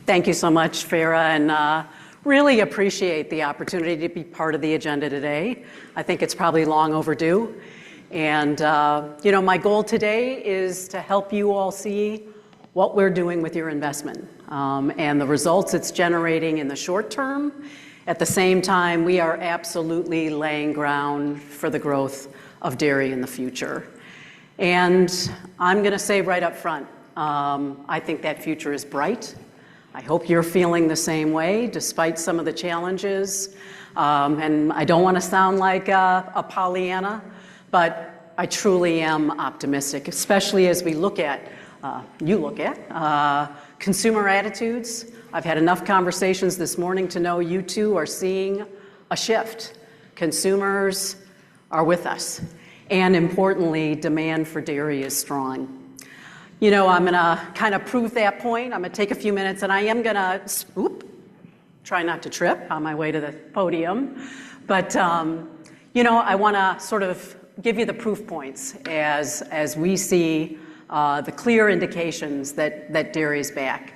Thank you so much, Farah, and really appreciate the opportunity to be part of the agenda today. I think it's probably long overdue. And, my goal today is to help you all see what we're doing with your investment and the results it's generating in the short term. At the same time, we are absolutely laying ground for the growth of dairy in the future. And I'm going to say right up front, I think that future is bright. I hope you're feeling the same way, despite some of the challenges. And I don't want to sound like a Pollyanna, but I truly am optimistic, especially as we look at, consumer attitudes. I've had enough conversations this morning to know you too are seeing a shift. Consumers are with us. And importantly, demand for dairy is strong. I'm going to kind of prove that point. I'm going to take a few minutes, and I am going to, try not to trip on my way to the podium. But, I want to sort of give you the proof points as we see the clear indications that dairy is back.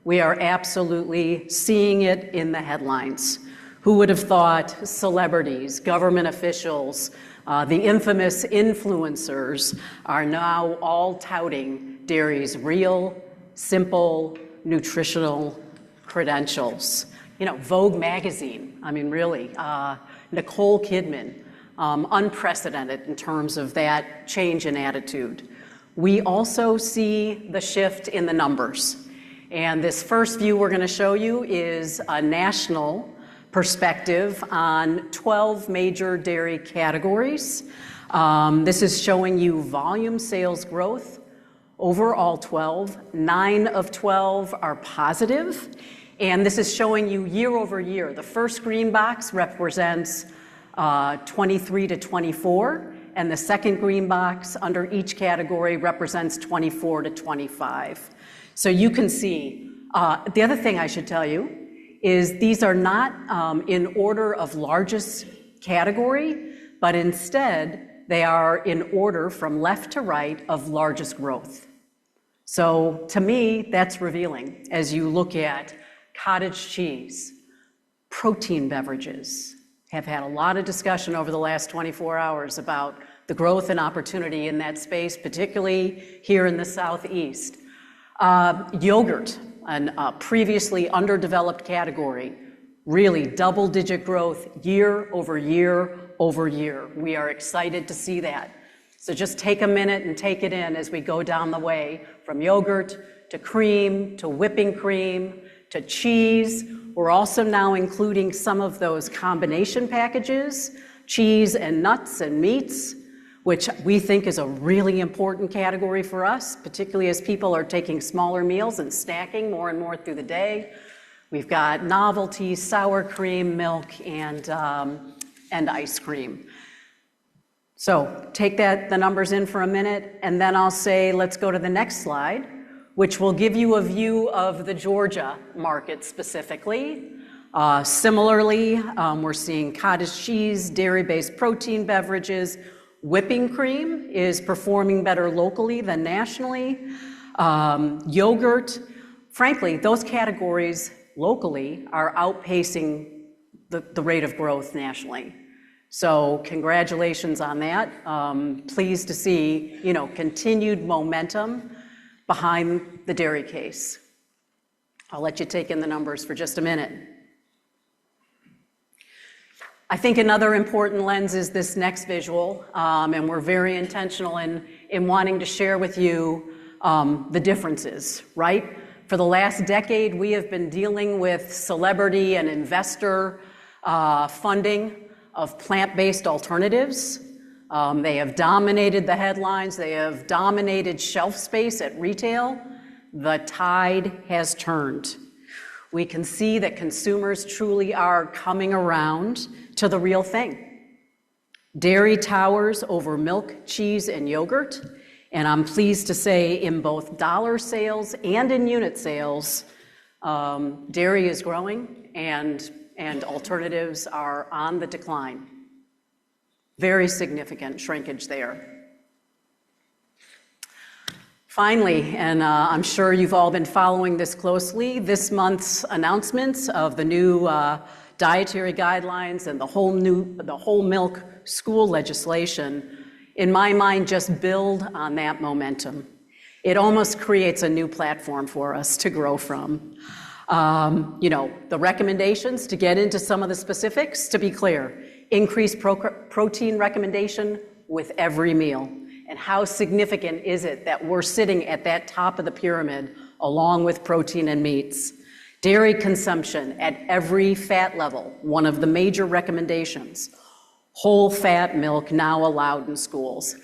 We are absolutely seeing it in the headlines. Who would have thought celebrities, government officials, the infamous influencers are now all touting dairy's real, simple, nutritional credentials. Vogue magazine, really, Nicole Kidman, unprecedented in terms of that change in attitude. We also see the shift in the numbers. And this first view we're going to show you is a national perspective on 12 major dairy categories. This is showing you volume sales growth. Overall 12, 9 of 12 are positive. And this is showing you year over year. The first green box represents 23 to 24, and the second green box under each category represents 24 to 25. So you can see, the other thing I should tell you is these are not in order of largest category, but instead they are in order from left to right of largest growth. So to me, that's revealing as you look at cottage cheese, protein beverages. Have had a lot of discussion over the last 24 hours about the growth and opportunity in that space, particularly here in the Southeast. Yogurt, a previously underdeveloped category, really double-digit growth year over year over year. We are excited to see that. So just take a minute and take it in as we go down the way from yogurt to cream to whipping cream to cheese. We're also now including some of those combination packages, cheese and nuts and meats, which we think is a really important category for us, particularly as people are taking smaller meals and snacking more and more through the day. We've got novelties, sour cream, milk, and ice cream. So take the numbers in for a minute, and then I'll say, let's go to the next slide, which will give you a view of the Georgia market specifically. Similarly, we're seeing cottage cheese, dairy-based protein beverages. Whipping cream is performing better locally than nationally. Yogurt, frankly, those categories locally are outpacing the rate of growth nationally. So congratulations on that. Pleased to see, continued momentum behind the dairy case. I'll let you take in the numbers for just a minute. I think another important lens is this next visual, and we're very intentional in wanting to share with you the differences, right? For the last decade, we have been dealing with celebrity and investor funding of plant-based alternatives. They have dominated the headlines. They have dominated shelf space at retail. The tide has turned. We can see that consumers truly are coming around to the real thing. Dairy towers over milk, cheese, and yogurt. And I'm pleased to say in both dollar sales and in unit sales, dairy is growing and alternatives are on the decline. Very significant shrinkage there. Finally, and I'm sure you've all been following this closely, this month's announcements of the new dietary guidelines and the whole milk school legislation, in my mind, just build on that momentum. It almost creates a new platform for us to grow from. The recommendations, to get into some of the specifics, to be clear, increased protein recommendation with every meal. And how significant is it that we're sitting at that top of the pyramid along with protein and meats? Dairy consumption at every fat level, one of the major recommendations. Whole fat milk now allowed in schools.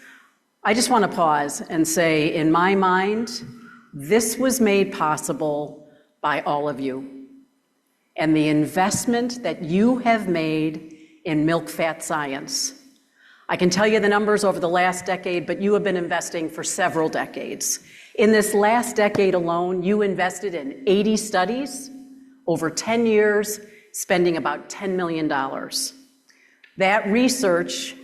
I just want to pause and say, in my mind, this was made possible by all of you. And the investment that you have made in milk fat science. I can tell you the numbers over the last decade, but you have been investing for several decades. In this last decade alone, you invested in 80 studies over 10 years, spending about $10 million. That research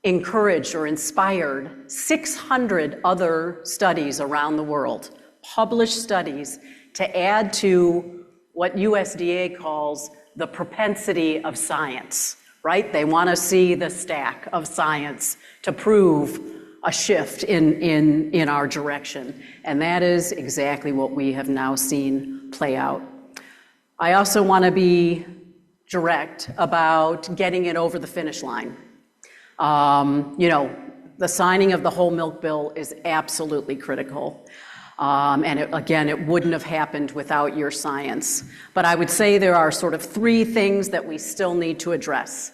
encouraged or inspired 600 other studies around the world, published studies, to add to what USDA calls the propensity of science. Right? They want to see the stack of science to prove a shift in our direction. And that is exactly what we have now seen play out. I also want to be direct about getting it over the finish line. The signing of the whole milk bill is absolutely critical. And it wouldn't have happened without your science. But I would say there are sort of three things that we still need to address.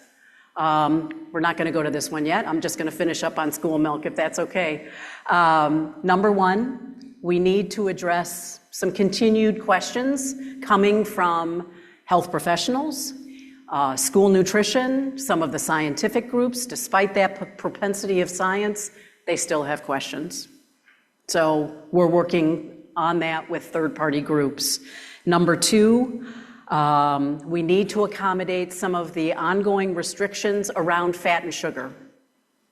We're not going to go to this one yet. I'm just going to finish up on school milk, if that's okay. Number one, we need to address some continued questions coming from health professionals, school nutrition, some of the scientific groups. Despite that propensity of science, they still have questions. So we're working on that with third-party groups. Number two, we need to accommodate some of the ongoing restrictions around fat and sugar.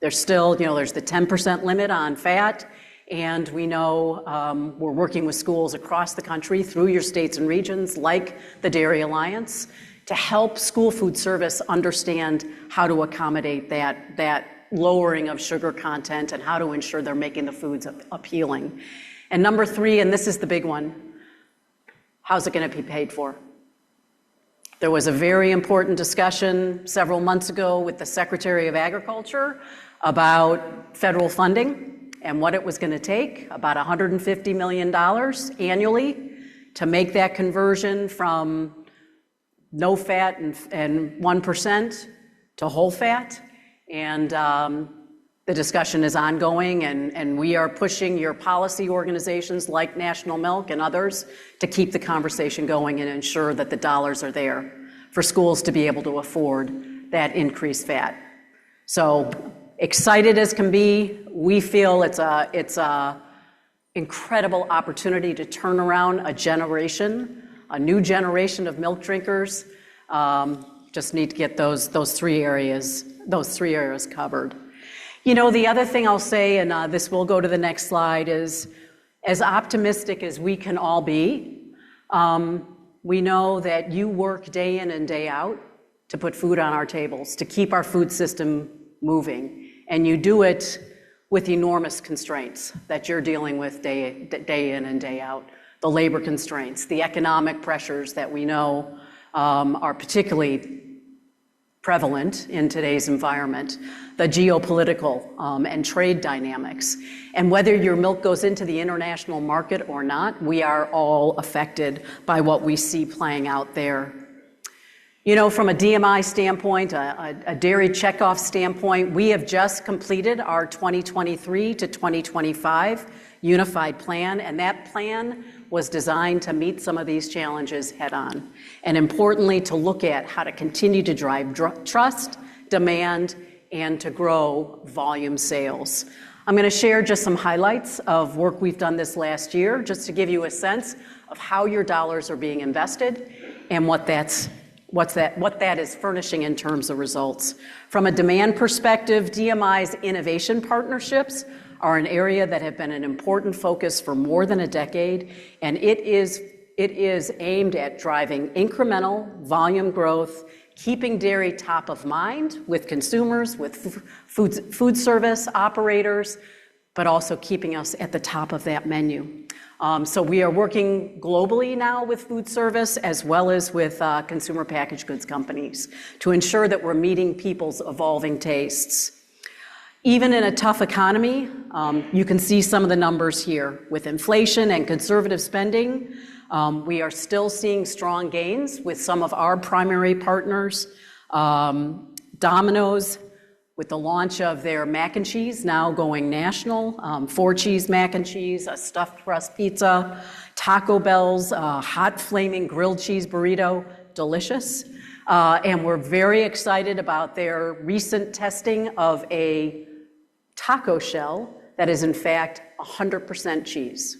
There's still, there's the 10% limit on fat, and we know we're working with schools across the country through your states and regions, like the Dairy Alliance, to help school food service understand how to accommodate that lowering of sugar content and how to ensure they're making the foods appealing. And number three, and this is the big one, how's it going to be paid for? There was a very important discussion several months ago with the Secretary of Agriculture about federal funding and what it was going to take, about $150 million annually, to make that conversion from no fat and 1% to whole fat. And the discussion is ongoing, and we are pushing your policy organizations like National Milk and others to keep the conversation going and ensure that the dollars are there for schools to be able to afford that increased fat. So excited as can be, we feel it's a incredible opportunity to turn around a new generation of milk drinkers. Just need to get those three areas covered. The other thing I'll say, and this will go to the next slide, is as optimistic as we can all be, we know that you work day in and day out to put food on our tables, to keep our food system moving. And you do it with enormous constraints that you're dealing with day in and day out. The labor constraints, the economic pressures that we know are particularly prevalent in today's environment, the geopolitical and trade dynamics. And whether your milk goes into the international market or not, we are all affected by what we see playing out there. From a DMI standpoint, a dairy checkoff standpoint, we have just completed our 2023 to 2025 unified plan, and that plan was designed to meet some of these challenges head on. And importantly, to look at how to continue to drive trust, demand, and to grow volume sales. I'm going to share just some highlights of work we've done this last year, just to give you a sense of how your dollars are being invested and what that's what that is furnishing in terms of results. From a demand perspective, DMI's innovation partnerships are an area that have been an important focus for more than a decade, and it is aimed at driving incremental volume growth, keeping dairy top of mind with consumers, with food service operators, but also keeping us at the top of that menu. So we are working globally now with food service as well as with consumer packaged goods companies to ensure that we're meeting people's evolving tastes. Even in a tough economy, you can see some of the numbers here. With inflation and conservative spending, we are still seeing strong gains with some of our primary partners. Domino's, with the launch of their mac and cheese now going national, 4 cheese mac and cheese, a stuffed crust pizza, Taco Bell's hot flaming grilled cheese burrito, delicious. And we're very excited about their recent testing of a taco shell that is in fact 100% cheese.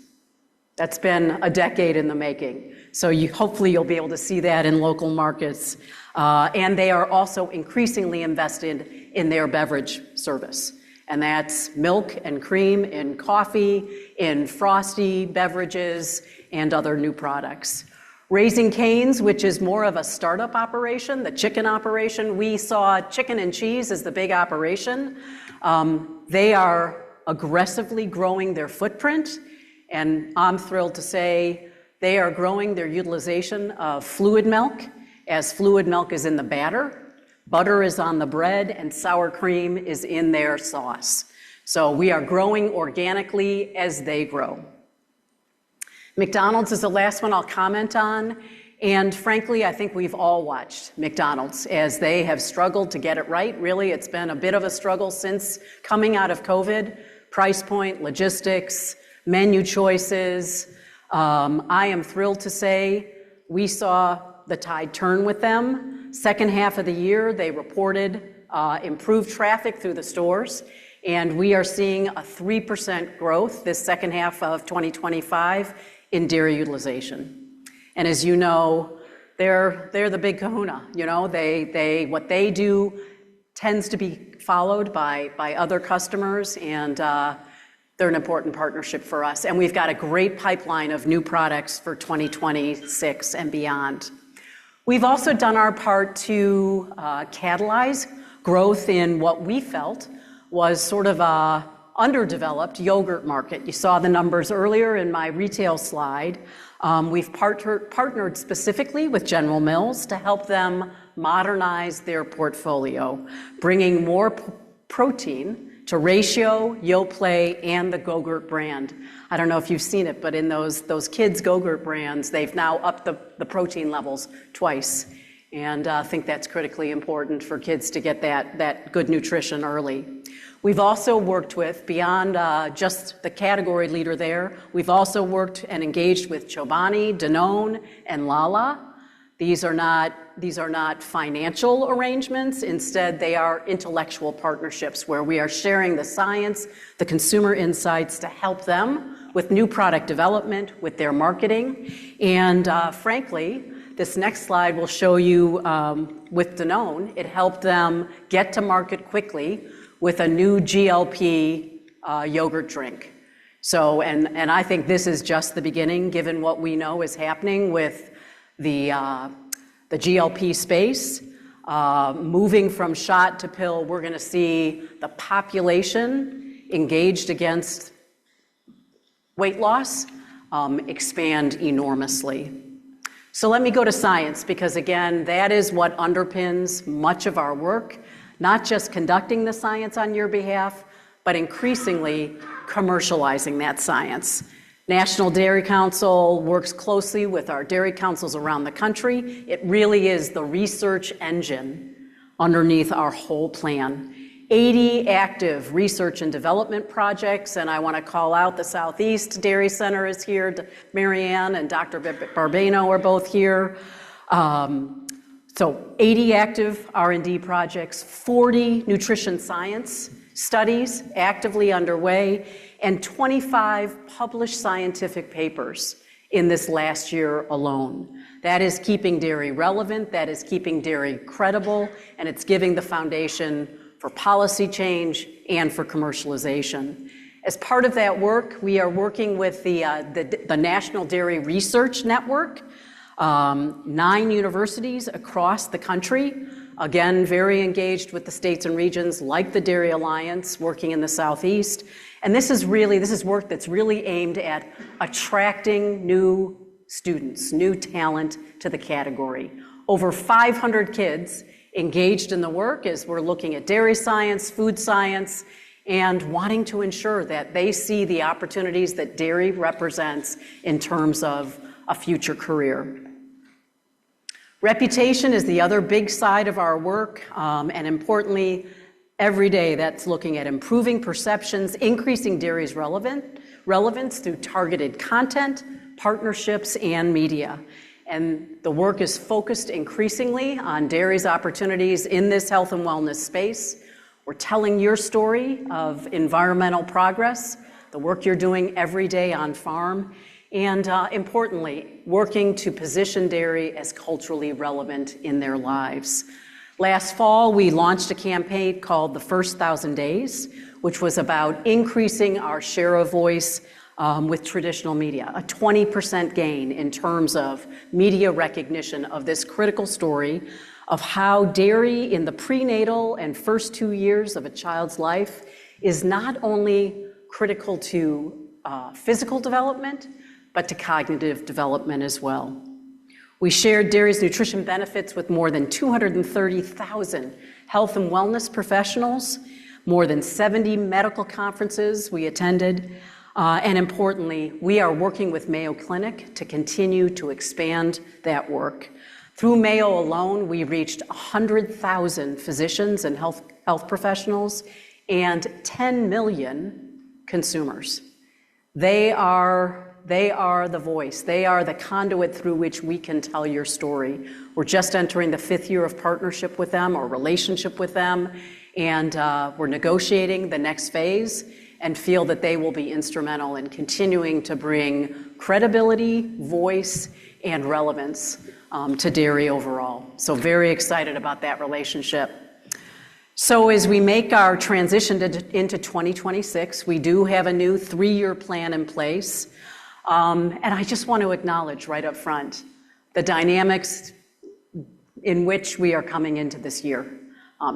That's been a decade in the making. So hopefully you'll be able to see that in local markets. And they are also increasingly invested in their beverage service. And that's milk and cream in coffee, in frosty beverages, and other new products. Raising Cane's, which is more of a startup operation, the chicken operation, we saw chicken and cheese as the big operation. They are aggressively growing their footprint, and I'm thrilled to say they are growing their utilization of fluid milk, as fluid milk is in the batter, butter is on the bread, and sour cream is in their sauce. So we are growing organically as they grow. McDonald's is the last one I'll comment on. And frankly, I think we've all watched McDonald's as they have struggled to get it right. Really, it's been a bit of a struggle since coming out of COVID. Price point, logistics, menu choices. I am thrilled to say we saw the tide turn with them. Second half of the year, they reported improved traffic through the stores, and we are seeing a 3% growth this second half of 2025 in dairy utilization. And as you know, they're the big kahuna. You know, what they do tends to be followed by other customers, and they're an important partnership for us. And we've got a great pipeline of new products for 2026 and beyond. We've also done our part to catalyze growth in what we felt was sort of a underdeveloped yogurt market. You saw the numbers earlier in my retail slide. We've partnered specifically with General Mills to help them modernize their portfolio, bringing more protein to Ratio, Yoplait, and the Go-Gurt brand. I don't know if you've seen it, but in those kids' Go-Gurt brands, they've now upped the protein levels twice. And I think that's critically important for kids to get that good nutrition early. We've also worked with, beyond just the category leader there, we've also worked and engaged with Chobani, Danone, and Lala. These are not financial arrangements. Instead, they are intellectual partnerships where we are sharing the science, the consumer insights to help them with new product development, with their marketing. And frankly, this next slide will show you with Danone, it helped them get to market quickly with a new GLP yogurt drink. So, and I think this is just the beginning, given what we know is happening with the GLP space. Moving from shot to pill, we're going to see the population engaged against weight loss expand enormously. So let me go to science, because again, that is what underpins much of our work, not just conducting the science on your behalf, but increasingly commercializing that science. National Dairy Council works closely with our dairy councils around the country. It really is the research engine underneath our whole plan. 80 active research and development projects, and I want to call out the Southeast Dairy Center is here. Marianne and Dr. Barbano are both here. So 80 active R&D projects, 40 nutrition science studies actively underway, and 25 published scientific papers in this last year alone. That is keeping dairy relevant, that is keeping dairy credible, and it's giving the foundation for policy change and for commercialization. As part of that work, we are working with the National Dairy Research Network, 9 universities across the country, again, very engaged with the states and regions like the Dairy Alliance, working in the Southeast. And this is work that's really aimed at attracting new students, new talent to the category. Over 500 kids engaged in the work as we're looking at dairy science, food science, and wanting to ensure that they see the opportunities that dairy represents in terms of a future career. Reputation is the other big side of our work, and importantly, every day that's looking at improving perceptions, increasing dairy's relevance through targeted content, partnerships, and media. And the work is focused increasingly on dairy's opportunities in this health and wellness space. We're telling your story of environmental progress, the work you're doing every day on farm, and importantly, working to position dairy as culturally relevant in their lives. Last fall, we launched a campaign called The First 1,000 Days, which was about increasing our share of voice with traditional media, a 20% gain in terms of media recognition of this critical story of how dairy in the prenatal and first 2 years of a child's life is not only critical to physical development, but to cognitive development as well. We shared dairy's nutrition benefits with more than 230,000 health and wellness professionals, more than 70 medical conferences we attended, and importantly, we are working with Mayo Clinic to continue to expand that work. Through Mayo alone, we reached 100,000 physicians and health professionals and 10 million consumers. They are the voice. They are the conduit through which we can tell your story. We're just entering the 5th year of partnership with them or relationship with them, and we're negotiating the next phase and feel that they will be instrumental in continuing to bring credibility, voice, and relevance to dairy overall. So very excited about that relationship. So as we make our transition into 2026, we do have a new 3-year plan in place. And I just want to acknowledge right up front the dynamics in which we are coming into this year.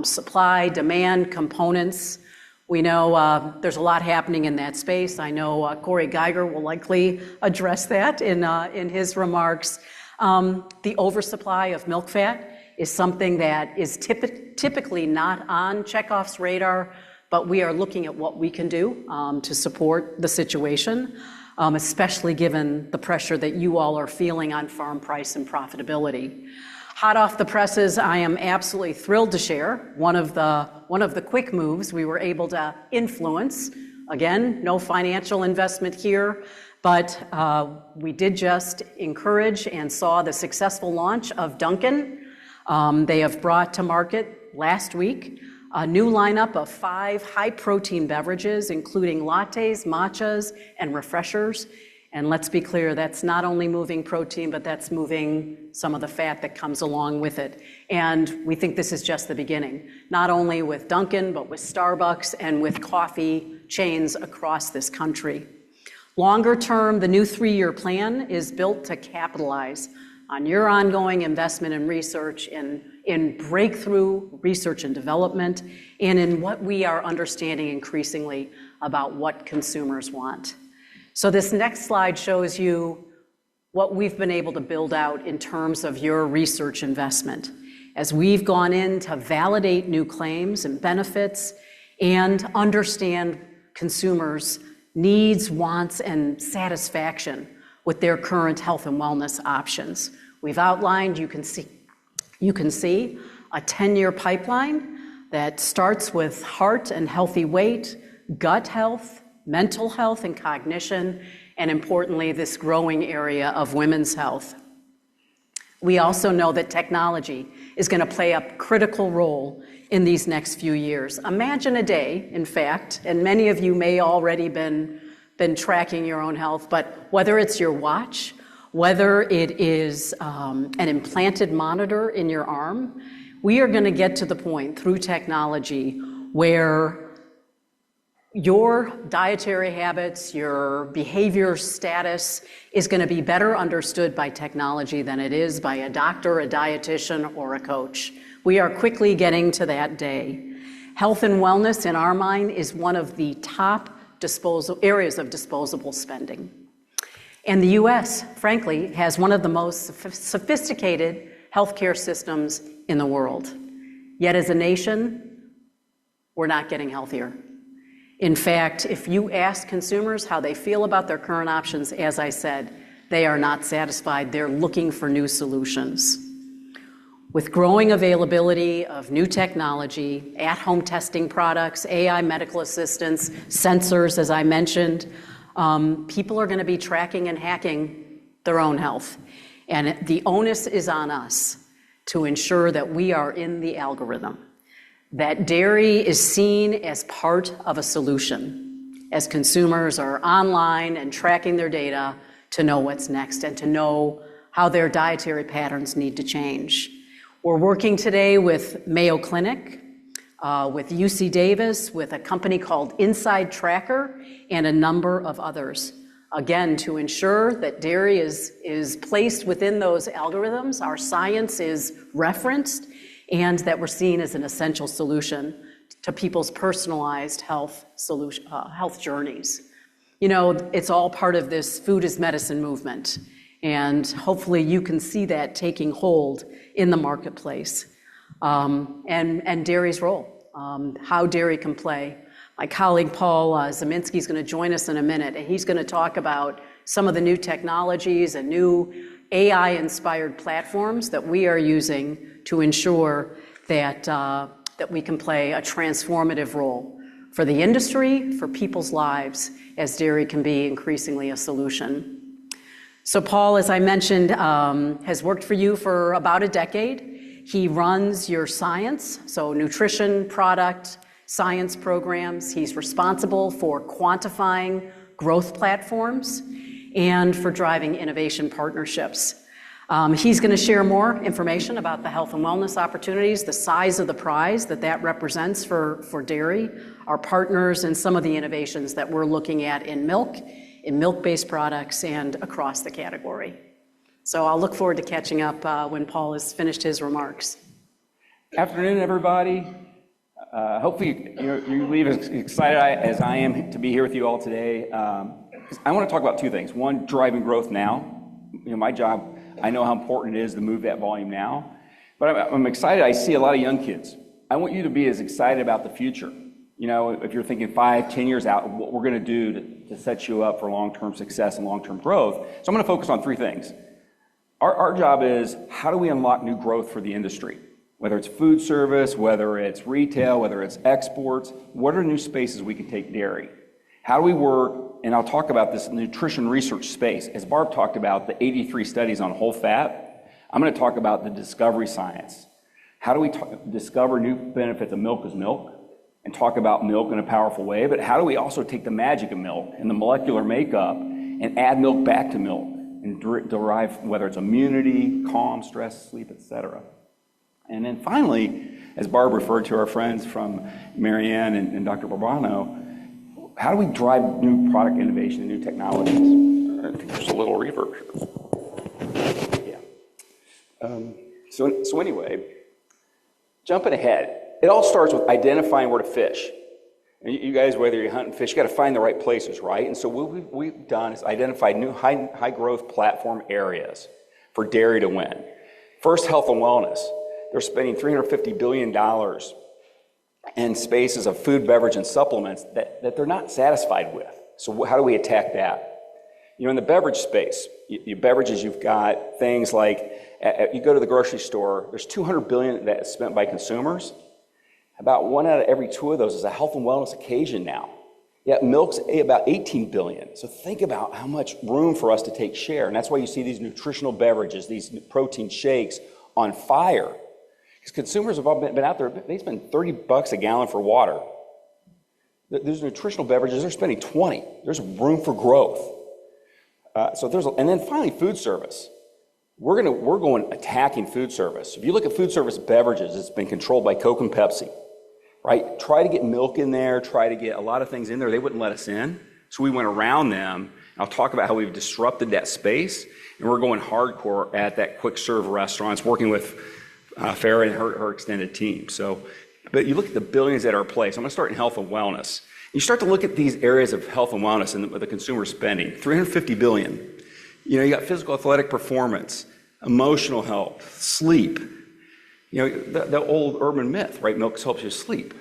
Supply, demand, components. We know there's a lot happening in that space. I know Corey Geiger will likely address that in his remarks. The oversupply of milk fat is something that is typically not on Chekhov's radar, but we are looking at what we can do to support the situation, especially given the pressure that you all are feeling on farm price and profitability. Hot off the presses, I am absolutely thrilled to share one of the quick moves we were able to influence. Again, no financial investment here, but we did just encourage and saw the successful launch of Dunkin'. They have brought to market last week a new lineup of 5 high-protein beverages, including lattes, matchas, and refreshers. And let's be clear, that's not only moving protein, but that's moving some of the fat that comes along with it. And we think this is just the beginning, not only with Dunkin', but with Starbucks and with coffee chains across this country. Longer term, the new 3-year plan is built to capitalize on your ongoing investment in research, in breakthrough research and development, and in what we are understanding increasingly about what consumers want. So this next slide shows you what we've been able to build out in terms of your research investment. As we've gone in to validate new claims and benefits and understand consumers' needs, wants, and satisfaction with their current health and wellness options. We've outlined, you can see a 10-year pipeline that starts with heart and healthy weight, gut health, mental health and cognition, and importantly, this growing area of women's health. We also know that technology is going to play a critical role in these next few years. Imagine a day, in fact, and many of you may already been tracking your own health, but whether it's your watch whether it is an implanted monitor in your arm. We are going to get to the point through technology where your dietary habits, your behavior status is going to be better understood by technology than it is by a doctor, a dietitian, or a coach. We are quickly getting to that day. Health and wellness, in our mind, is one of the top areas of disposable spending. And the US, frankly, has one of the most sophisticated healthcare systems in the world. Yet as a nation, we're not getting healthier. In fact, if you ask consumers how they feel about their current options, as I said, they are not satisfied. They're looking for new solutions. With growing availability of new technology, at-home testing products, AI medical assistants, sensors, as I mentioned, people are going to be tracking and hacking their own health. And the onus is on us to ensure that we are in the algorithm, that dairy is seen as part of a solution, as consumers are online and tracking their data to know what's next and to know how their dietary patterns need to change. We're working today with Mayo Clinic, with UC Davis, with a company called Inside Tracker, and a number of others. Again, to ensure that dairy is placed within those algorithms, our science is referenced, and that we're seen as an essential solution to people's personalized health journeys. You know, it's all part of this food is medicine movement, and hopefully you can see that taking hold in the marketplace, and dairy's role, how dairy can play. My colleague Paul Zaminsky is going to join us in a minute, and he's going to talk about some of the new technologies and new AI-inspired platforms that we are using to ensure that, that we can play a transformative role for the industry, for people's lives, as dairy can be increasingly a solution. So Paul, as I mentioned, has worked for you for about a decade. He runs your science, so nutrition, product, science programs. He's responsible for quantifying growth platforms and for driving innovation partnerships. He's going to share more information about the health and wellness opportunities, the size of the prize that represents for dairy, our partners, and some of the innovations that we're looking at in milk-based products, and across the category. So I'll look forward to catching up when Paul has finished his remarks. Afternoon, everybody. Hopefully you leave as excited as I am to be here with you all today. I want to talk about two things. One, driving growth now. You know, my job, I know how important it is to move that volume now, but I'm excited. I see a lot of young kids. I want you to be as excited about the future. You know, if you're thinking 5, 10 years out, what we're going to do to set you up for long-term success and long-term growth. So I'm going to focus on 3 things. Our job is, how do we unlock new growth for the industry? Whether it's food service, whether it's retail, whether it's exports, what are new spaces we can take dairy? How do we work, and I'll talk about this nutrition research space. As Barb talked about the 83 studies on whole fat, I'm going to talk about the discovery science. How do we discover new benefits of milk as milk and talk about milk in a powerful way, but how do we also take the magic of milk and the molecular makeup and add milk back to milk and derive whether it's immunity, calm, stress, sleep, etc. And then finally, as Barb referred to our friends from Marianne and Dr. Barbano, how do we drive new product innovation and new technologies? I think there's a little reverb here. Yeah. So anyway, jumping ahead, it all starts with identifying where to fish. And you guys, whether you're hunting fish, you got to find the right places, right? And so what we've done is identified new high growth platform areas for dairy to win. First, health and wellness. They're spending $350 billion in spaces of food, beverage, and supplements that they're not satisfied with. So how do we attack that? You know, in the beverage space, your beverages, you've got things like, you go to the grocery store, there's $200 billion that's spent by consumers. About 1 out of every 2 of those is a health and wellness occasion now. Yet milk's about $18 billion. So think about how much room for us to take share. And that's why you see these nutritional beverages, these protein shakes on fire. Because consumers have all been out there, they spend $30 a gallon for water. There's nutritional beverages, they're spending $20. There's room for growth. And then finally, food service. We're going attacking food service. If you look at food service beverages, it's been controlled by Coke and Pepsi, right? Try to get milk in there, try to get a lot of things in there. They wouldn't let us in. So we went around them. I'll talk about how we've disrupted that space, and we're going hardcore at that quick serve restaurants, working with Farah and her extended team. But you look at the billions at our place. I'm going to start in health and wellness. You start to look at these areas of health and wellness and the consumer spending, $350 billion. You got physical athletic performance, emotional health, sleep. The old urban myth, right? Milk helps you sleep.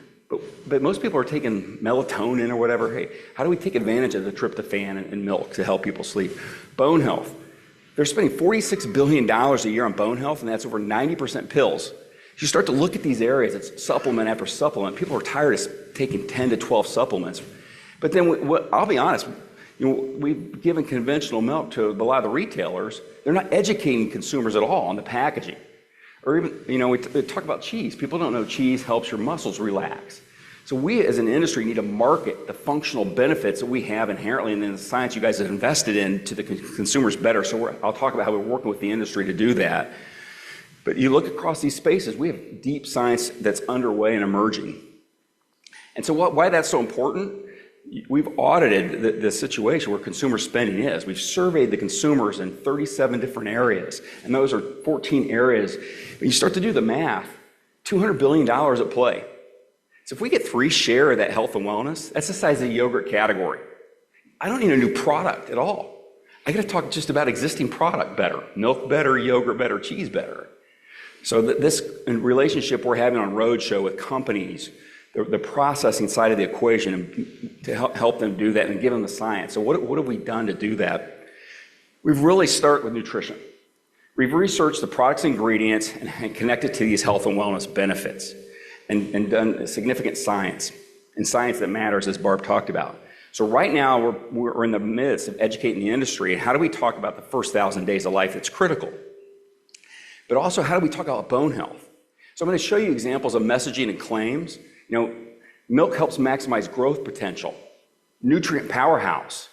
But most people are taking melatonin or whatever. Hey, how do we take advantage of the tryptophan in milk to help people sleep? Bone health. They're spending $46 billion a year on bone health, and that's over 90% pills. You start to look at these areas, it's supplement after supplement. People are tired of taking 10 to 12 supplements. But then, I'll be honest, we've given conventional milk to a lot of the retailers. They're not educating consumers at all on the packaging. Or even, we talk about cheese. People don't know cheese helps your muscles relax. So we as an industry need to market the functional benefits that we have inherently in the science you guys have invested in to the consumers better. So I'll talk about how we're working with the industry to do that. But you look across these spaces, we have deep science that's underway and emerging. And so why that's so important? We've audited the situation where consumer spending is. We've surveyed the consumers in 37 different areas, and those are 14 areas. When you start to do the math, $200 billion at play. So if we get 3 share of that health and wellness, that's the size of the yogurt category. I don't need a new product at all. I got to talk just about existing product better. Milk better, yogurt better, cheese better. So this relationship we're having on Roadshow with companies, the processing side of the equation, to help them do that and give them the science. So what have we done to do that? We've really started with nutrition. We've researched the product's ingredients and connected to these health and wellness benefits and done significant science, and science that matters, as Barb talked about. So right now, we're in the midst of educating the industry, and how do we talk about the first 1,000 days of life that's critical? But also, how do we talk about bone health? So I'm going to show you examples of messaging and claims. Milk helps maximize growth potential, nutrient powerhouse.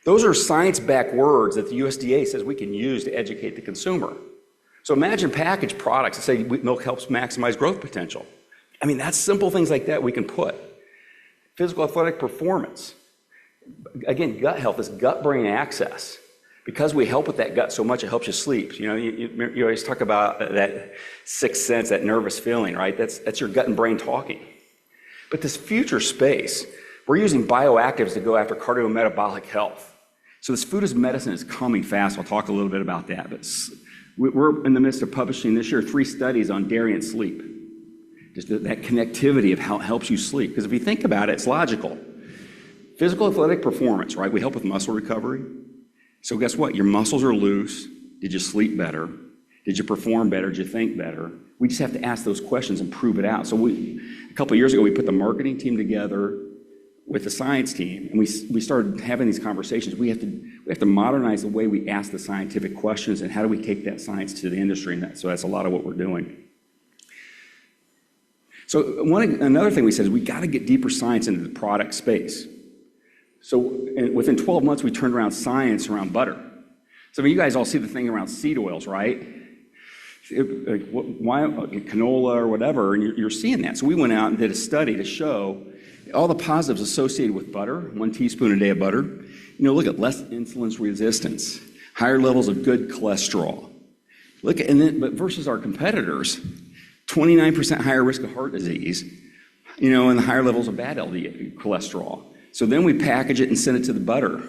Those are science-backed words that the USDA says we can use to educate the consumer. So imagine packaged products that say milk helps maximize growth potential. That's simple things like that we can put. Physical athletic performance. Again, gut health is gut-brain access. Because we help with that gut so much, it helps you sleep. You always talk about that sixth sense, that nervous feeling, right? That's your gut and brain talking. But this future space, we're using bioactives to go after cardiometabolic health. So this food as medicine is coming fast. I'll talk a little bit about that. But we're in the midst of publishing this year 3 studies on dairy and sleep. Just that connectivity of how it helps you sleep. Because if you think about it, it's logical. Physical athletic performance, right? We help with muscle recovery. So guess what? Your muscles are loose. Did you sleep better? Did you perform better? Did you think better? We just have to ask those questions and prove it out. So a couple of years ago, we put the marketing team together with the science team, and we started having these conversations. We have to modernize the way we ask the scientific questions, and how do we take that science to the industry? So that's a lot of what we're doing. So another thing we said is we got to get deeper science into the product space. So within 12 months, we turned around science around butter. So you guys all see the thing around seed oils, right? Why canola or whatever, and you're seeing that. So we went out and did a study to show all the positives associated with butter, 1 teaspoon a day of butter. Look at less insulin resistance, higher levels of good cholesterol. But versus our competitors, 29% higher risk of heart disease, and the higher levels of bad LDL cholesterol. So then we package it and send it to the butter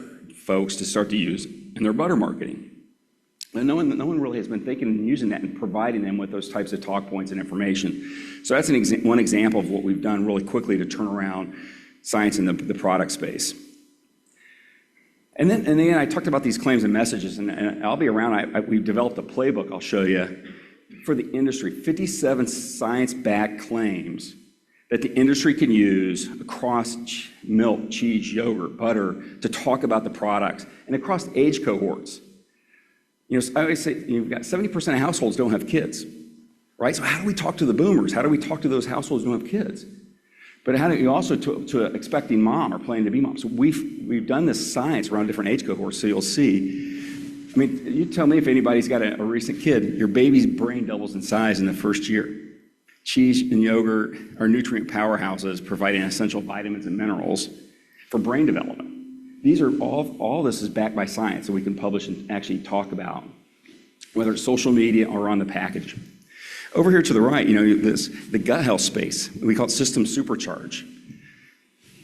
folks to start to use in their butter marketing. And no one really has been thinking and using that and providing them with those types of talk points and information. So that's one example of what we've done really quickly to turn around science in the product space. And then I talked about these claims and messages, and I'll be around. We've developed a playbook I'll show you for the industry, 57 science-backed claims that the industry can use across milk, cheese, yogurt, butter to talk about the products and across age cohorts. I always say you've got 70% of households don't have kids, right? So how do we talk to the boomers? How do we talk to those households who don't have kids? But how do you also to expecting mom or planning to be mom? So we've done this science around different age cohorts. So you'll see I mean, you tell me if anybody's got a recent kid, your baby's brain doubles in size in the first year. Cheese and yogurt are nutrient powerhouses providing essential vitamins and minerals for brain development. These are all this is backed by science that we can publish and actually talk about, whether it's social media or on the package. Over here to the right, the gut health space, we call it system supercharge.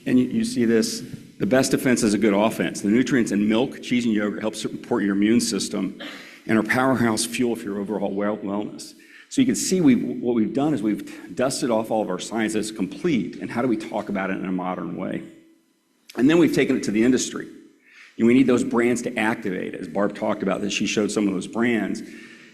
And you see this, the best defense is a good offense. The nutrients in milk, cheese, and yogurt help support your immune system and are powerhouse fuel for your overall wellness. So you can see what we've done is we've dusted off all of our science as complete, and how do we talk about it in a modern way? And then we've taken it to the industry. And we need those brands to activate, as Barb talked about, that she showed some of those brands.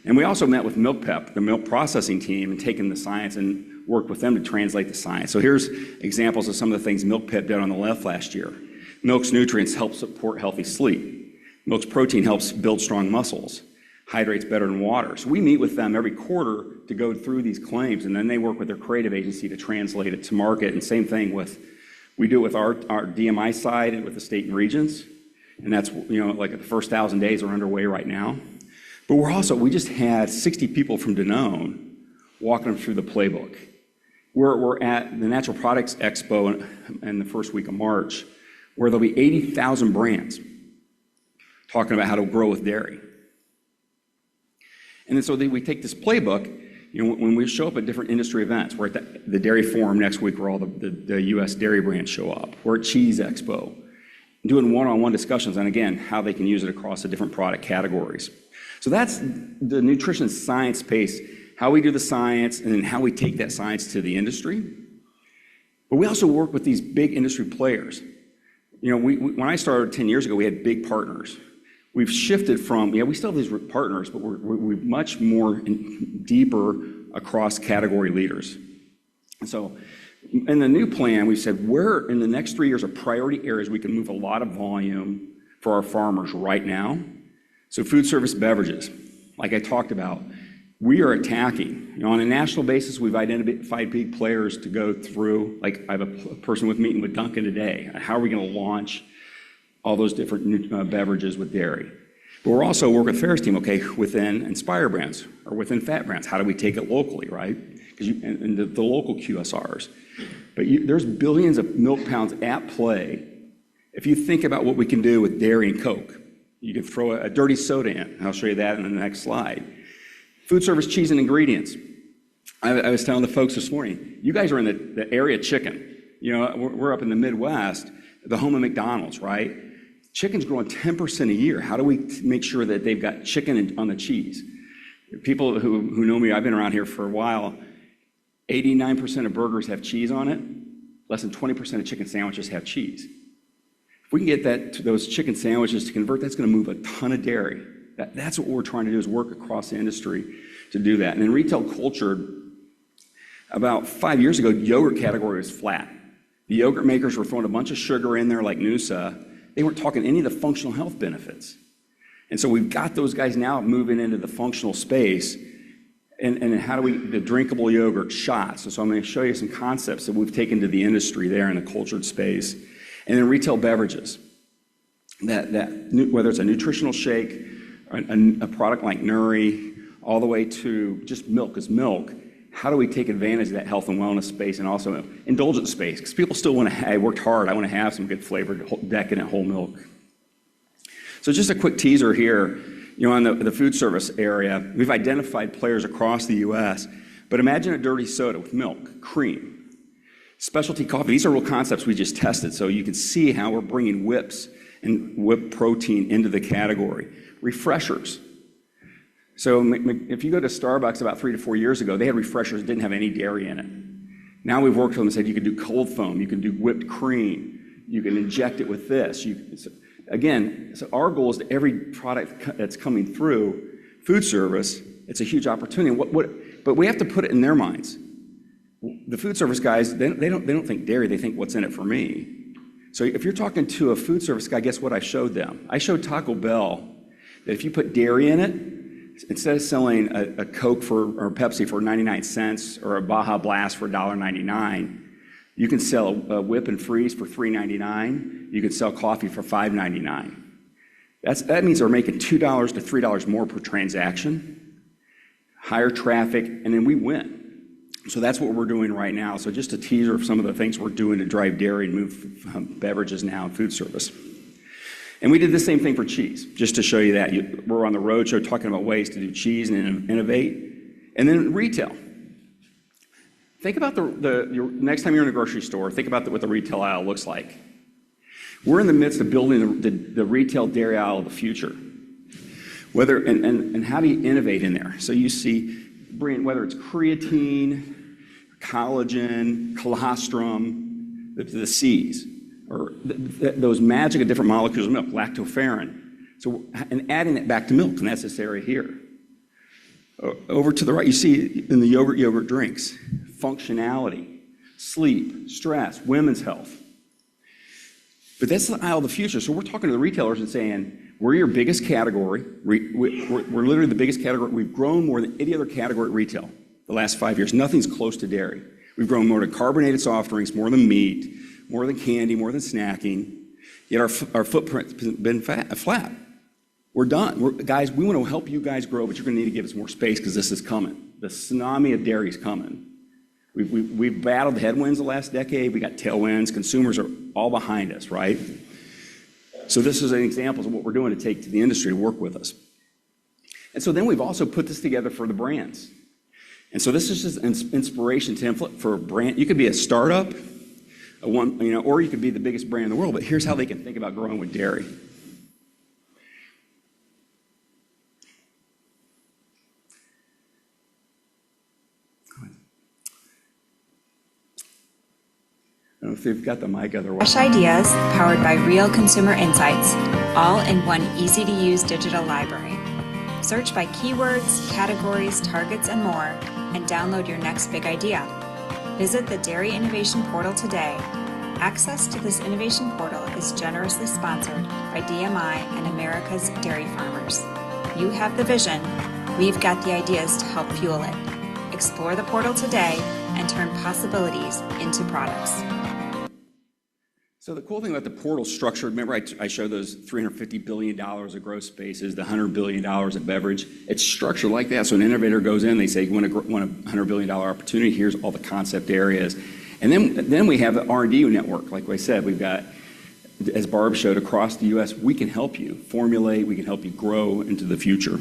And we also met with MilkPep, the milk processing team, and taken the science and worked with them to translate the science. So here's examples of some of the things MilkPep did on the left last year. Milk's nutrients help support healthy sleep. Milk's protein helps build strong muscles. Hydrates better than water. So we meet with them every quarter to go through these claims, and then they work with their creative agency to translate it to market. And same thing we do it with our DMI side and with the state and regions. And that's, like the first 1,000 days are underway right now. But we just had 60 people from Danone walking them through the playbook. We're at the Natural Products Expo in the first week of March, where there'll be 80,000 brands talking about how to grow with dairy. And then so we take this playbook, when we show up at different industry events. We're at the Dairy Forum next week where all the U.S. dairy brands show up. We're at Cheese Expo, doing one-on-one discussions on, again, how they can use it across the different product categories. So that's the nutrition science space, how we do the science and then how we take that science to the industry. But we also work with these big industry players. When I started 10 years ago, we had big partners. We've shifted from, we still have these partners, but we're much more deeper across category leaders. And so in the new plan, we said, where in the next 3 years are priority areas we can move a lot of volume for our farmers right now? So food service beverages, like I talked about, we are attacking. On a national basis, we've identified big players to go through. Like I have a person meeting with Dunkin' today. How are we going to launch all those different beverages with dairy? But we're also working with Ferris team, within Inspire brands or within Fat brands. How do we take it locally, right? Because the local QSRs. But there's billions of milk pounds at play. If you think about what we can do with dairy and Coke, you can throw a dirty soda in. And I'll show you that in the next slide. Food service, cheese, and ingredients. I was telling the folks this morning, you guys are in the area of chicken. We're up in the Midwest, the home of McDonald's, right? Chicken's growing 10% a year. How do we make sure that they've got chicken on the cheese? People who know me, I've been around here for a while, 89% of burgers have cheese on it. Less than 20% of chicken sandwiches have cheese. If we can get those chicken sandwiches to convert, that's going to move a ton of dairy. That's what we're trying to do, is work across the industry to do that. And in retail culture, about 5 years ago, yogurt category was flat. The yogurt makers were throwing a bunch of sugar in there like Noosa. They weren't talking any of the functional health benefits. And so we've got those guys now moving into the functional space. And how do the drinkable yogurt shots. So I'm going to show you some concepts that we've taken to the industry there in the cultured space. And then retail beverages, whether it's a nutritional shake, a product like Nuri, all the way to just milk as milk, how do we take advantage of that health and wellness space and also indulgent space? Because people still want to, I worked hard, I want to have some good flavored, decadent whole milk. So just a quick teaser here, on the food service area, we've identified players across the U.S., but imagine a dirty soda with milk, cream, specialty coffee. These are real concepts we just tested, so you can see how we're bringing whips and whipped protein into the category. Refreshers. So if you go to Starbucks about 3 to 4 years ago, they had refreshers that didn't have any dairy in it. Now we've worked with them and said you can do cold foam, you can do whipped cream, you can inject it with this. So our goal is that every product that's coming through food service, it's a huge opportunity. But we have to put it in their minds. The food service guys, they don't think dairy, they think what's in it for me. So if you're talking to a food service guy, guess what I showed them? I showed Taco Bell that if you put dairy in it, instead of selling a Coke or Pepsi for 99 cents or a Baja Blast for $1.99, you can sell a whip and freeze for $3.99. You can sell coffee for $5.99. That means they're making $2 to $3 more per transaction, higher traffic, and then we win. So that's what we're doing right now. So just a teaser of some of the things we're doing to drive dairy and move beverages now and food service. And we did the same thing for cheese, just to show you that. We're on the road show talking about ways to do cheese and innovate. And then retail. Think about your next time you're in a grocery store, think about what the retail aisle looks like. We're in the midst of building the retail dairy aisle of the future. And how do you innovate in there? So you see, whether it's creatine, collagen, colostrum, the C's, or those magic of different molecules of milk, lactoferrin. So, and adding it back to milk, and that's this area here. Over to the right, you see in the yogurt drinks, functionality, sleep, stress, women's health. But that's the aisle of the future. So we're talking to the retailers and saying, we're your biggest category. We're literally the biggest category. We've grown more than any other category at retail the last 5 years. Nothing's close to dairy. We've grown more than carbonated soft drinks, more than meat, more than candy, more than snacking. Yet our footprint's been flat. We're done. Guys, we want to help you guys grow, but you're going to need to give us more space because this is coming. The tsunami of dairy is coming. We've battled headwinds the last decade. We got tailwinds. Consumers are all behind us, right? So this is an example of what we're doing to take to the industry to work with us. And so then we've also put this together for the brands. And so this is just an inspiration template for a brand. You could be a startup, or you could be the biggest brand in the world, but here's how they can think about growing with dairy. I don't know if they've got the mic otherwise. Fresh ideas powered by real consumer insights, all in one easy-to-use digital library. Search by keywords, categories, targets, and more, and download your next big idea. Visit the Dairy Innovation Portal today. Access to this innovation portal is generously sponsored by DMI and America's Dairy Farmers. You have the vision, we've got the ideas to help fuel it. Explore the portal today and turn possibilities into products. So the cool thing about the portal structure, remember I showed those $350 billion of growth spaces, the $100 billion in beverage. It's structured like that. So an innovator goes in, they say, you want a $100 billion opportunity, here's all the concept areas. And then we have the R&D network. Like I said, we've got, as Barb showed, across the U.S., we can help you formulate, we can help you grow into the future.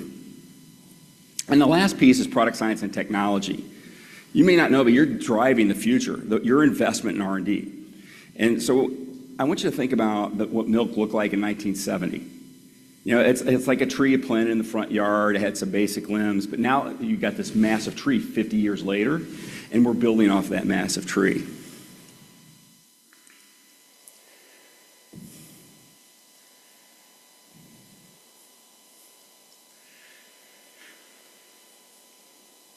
And the last piece is product science and technology. You may not know, but you're driving the future, your investment in R&D. And so I want you to think about what milk looked like in 1970. You know, it's like a tree you planted in the front yard. It had some basic limbs, but now you got this massive tree 50 years later, and we're building off that massive tree.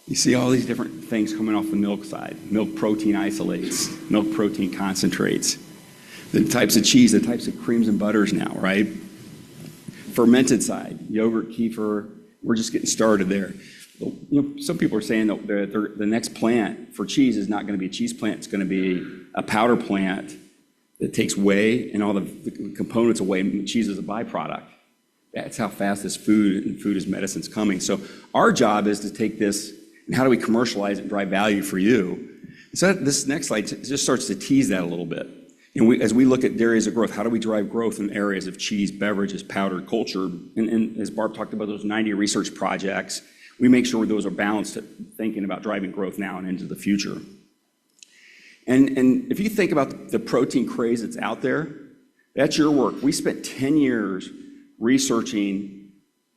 You see all these different things coming off the milk side. Milk protein isolates, milk protein concentrates, the types of cheese, the types of creams and butters now, right? Fermented side, yogurt, kefir, we're just getting started there. You know, some people are saying that the next plant for cheese is not going to be a cheese plant, it's going to be a powder plant that takes whey and all the components of whey, and cheese is a byproduct. That's how fast this food as medicine is coming. So our job is to take this and how do we commercialize it and drive value for you? So this next slide just starts to tease that a little bit. You know, as we look at areas of growth, how do we drive growth in areas of cheese, beverages, powdered culture? And as Barb talked about those 90 research projects, we make sure those are balanced, thinking about driving growth now and into the future. And if you think about the protein craze that's out there, that's your work. We spent 10 years researching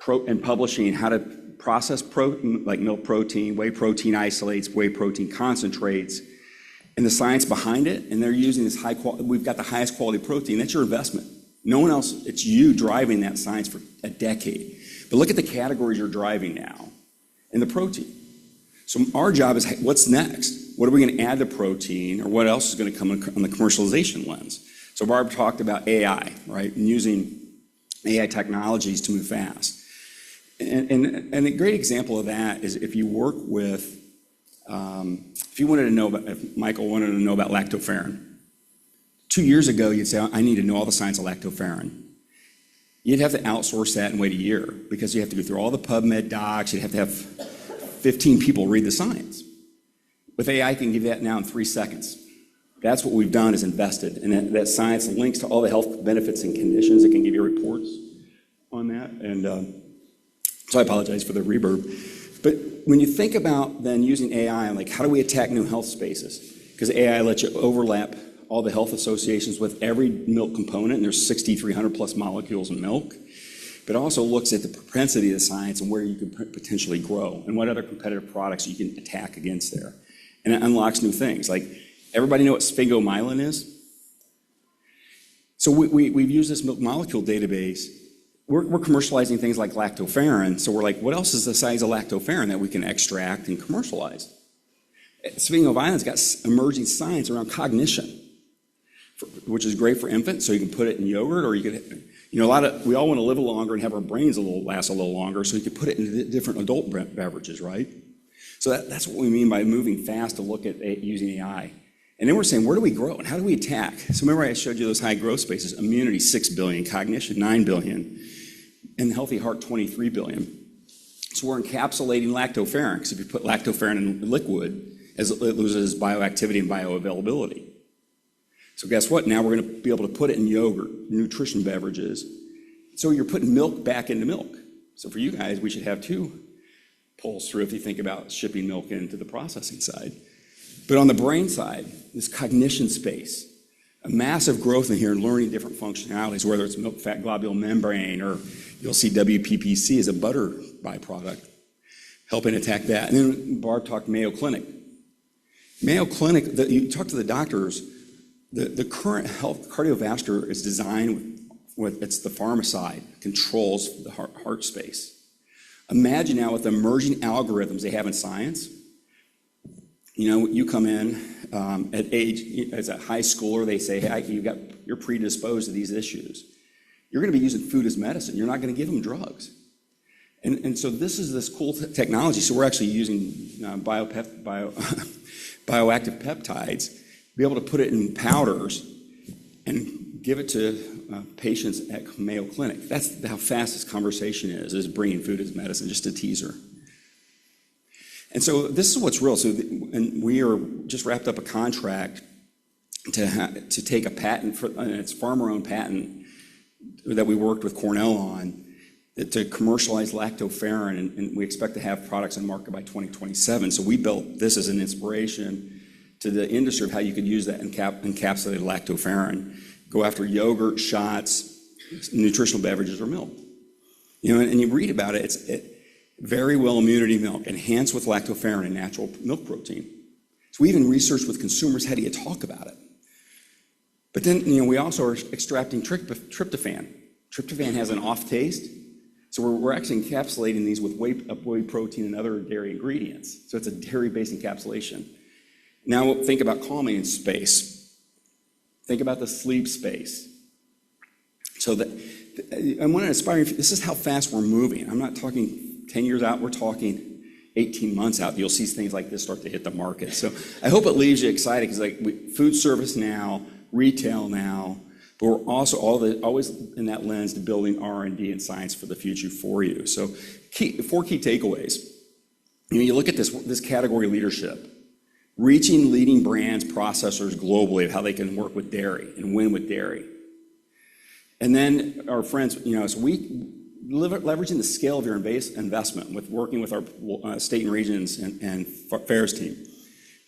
and publishing how to process protein, like milk protein, whey protein isolates, whey protein concentrates, and the science behind it, and they're using this high quality, we've got the highest quality protein. That's your investment. No one else, it's you driving that science for a decade. But look at the categories you're driving now in the protein. So our job is, what's next? What are we going to add to protein, or what else is going to come on the commercialization lens? So Barb talked about AI, right, and using AI technologies to move fast. And a great example of that is if you work with, if Michael wanted to know about lactoferrin. 2 years ago, you'd say, I need to know all the science of lactoferrin. you'd have to outsource that and wait a year because you have to go through all the PubMed docs. You'd have to have 15 people read the science. With AI, I can give that now in 3 seconds. That's what we've done is invested. And that science links to all the health benefits and conditions. It can give you reports on that. And so I apologize for the reverb. But when you think about then using AI, like how do we attack new health spaces? Because AI lets you overlap all the health associations with every milk component, and there's 6,300 plus molecules in milk. But it also looks at the propensity of the science and where you can potentially grow and what other competitive products you can attack against there. And it unlocks new things. Like, everybody know what sphingomyelin is? So we've used this milk molecule database. We're commercializing things like lactoferrin. So we're like, what else is the size of lactoferrin that we can extract and commercialize? Sphingomyelin's got emerging science around cognition, which is great for infants. So you can put it in yogurt, or you could, we all want to live longer and have our brains last a little longer. So you could put it in different adult beverages, right? So that's what we mean by moving fast to look at using AI. And then we're saying, where do we grow and how do we attack? So remember I showed you those high growth spaces, immunity, 6 billion, cognition, 9 billion, and healthy heart, 23 billion. So we're encapsulating lactoferrin, because if you put lactoferrin in liquid, it loses bioactivity and bioavailability. So guess what? Now we're going to be able to put it in yogurt, nutrition beverages. So you're putting milk back into milk. So for you guys, we should have 2 pulls through if you think about shipping milk into the processing side. But on the brain side, this cognition space, a massive growth in here and learning different functionalities, whether it's milk fat globule membrane, or you'll see WPPC as a butter byproduct, helping attack that. And then Barb talked Mayo Clinic. Mayo Clinic, you talk to the doctors, the current health cardiovascular is designed with it's the pharma side, controls the heart space. Imagine now with the emerging algorithms they have in science. You come in at age, as a high schooler, they say, hey, you're predisposed to these issues. You're going to be using food as medicine. You're not going to give them drugs. And so this is this cool technology. So we're actually using bioactive peptides, be able to put it in powders and give it to patients at Mayo Clinic. That's how fast this conversation is bringing food as medicine, just a teaser. And so this is what's real. And we are just wrapped up a contract to take a patent, and it's farmer-owned patent that we worked with Cornell on, to commercialize lactoferrin, and we expect to have products on market by 2027. So we built this as an inspiration to the industry of how you could use that encapsulated lactoferrin, go after yogurt, shots, nutritional beverages, or milk. And you read about it, it's very well immunity milk, enhanced with lactoferrin and natural milk protein. So we even researched with consumers, how do you talk about it? But then, we also are extracting tryptophan. Tryptophan has an off taste. So we're actually encapsulating these with whey protein and other dairy ingredients. So it's a dairy-based encapsulation. Now think about calming in space. Think about the sleep space. So I want to inspire you. This is how fast we're moving. I'm not talking 10 years out. We're talking 18 months out. You'll see things like this start to hit the market. So I hope it leaves you excited, because food service now, retail now, but we're also always in that lens to building R&D and science for the future for you. So 4 key takeaways. You look at this category leadership, reaching leading brands, processors globally of how they can work with dairy and win with dairy. And then our friends, so we leveraging the scale of your investment with working with our state and regions and fairs team,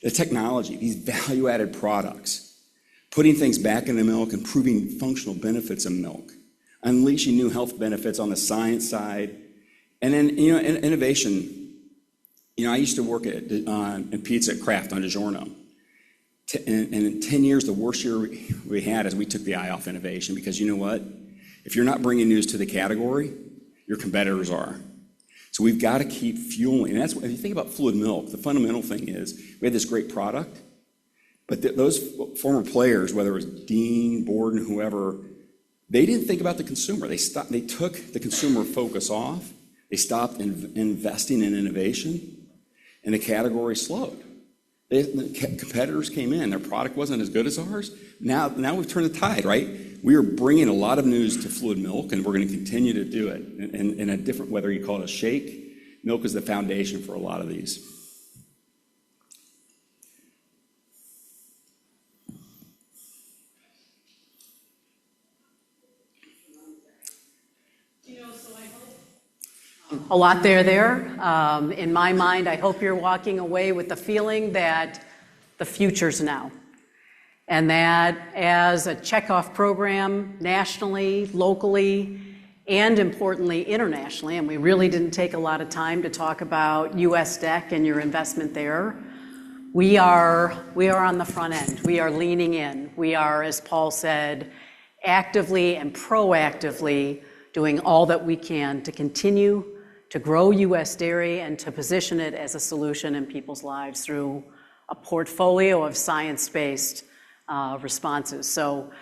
the technology, these value-added products, putting things back in the milk, improving functional benefits of milk, unleashing new health benefits on the science side, and then innovation. I used to work in pizza at Kraft on DiGiorno. And in 10 years, the worst year we had is we took the eye off innovation, because you know what? If you're not bringing news to the category, your competitors are. So we've got to keep fueling. And that's if you think about fluid milk, the fundamental thing is we had this great product, but those former players, whether it was Dean, Borden, whoever, they didn't think about the consumer. They took the consumer focus off. They stopped investing in innovation, and the category slowed. The competitors came in, their product wasn't as good as ours. Now we've turned the tide, right? We are bringing a lot of news to fluid milk, and we're going to continue to do it in a different, whether you call it a shake. Milk is the foundation for a lot of these. A lot there. In my mind, I hope you're walking away with the feeling that the future's now. And that as a checkoff program nationally, locally, and importantly, internationally, and we really didn't take a lot of time to talk about US DEC and your investment there, we are on the front end. We are leaning in. We are, as Paul said, actively and proactively doing all that we can to continue to grow U.S. dairy and to position it as a solution in people's lives through a portfolio of science-based responses. So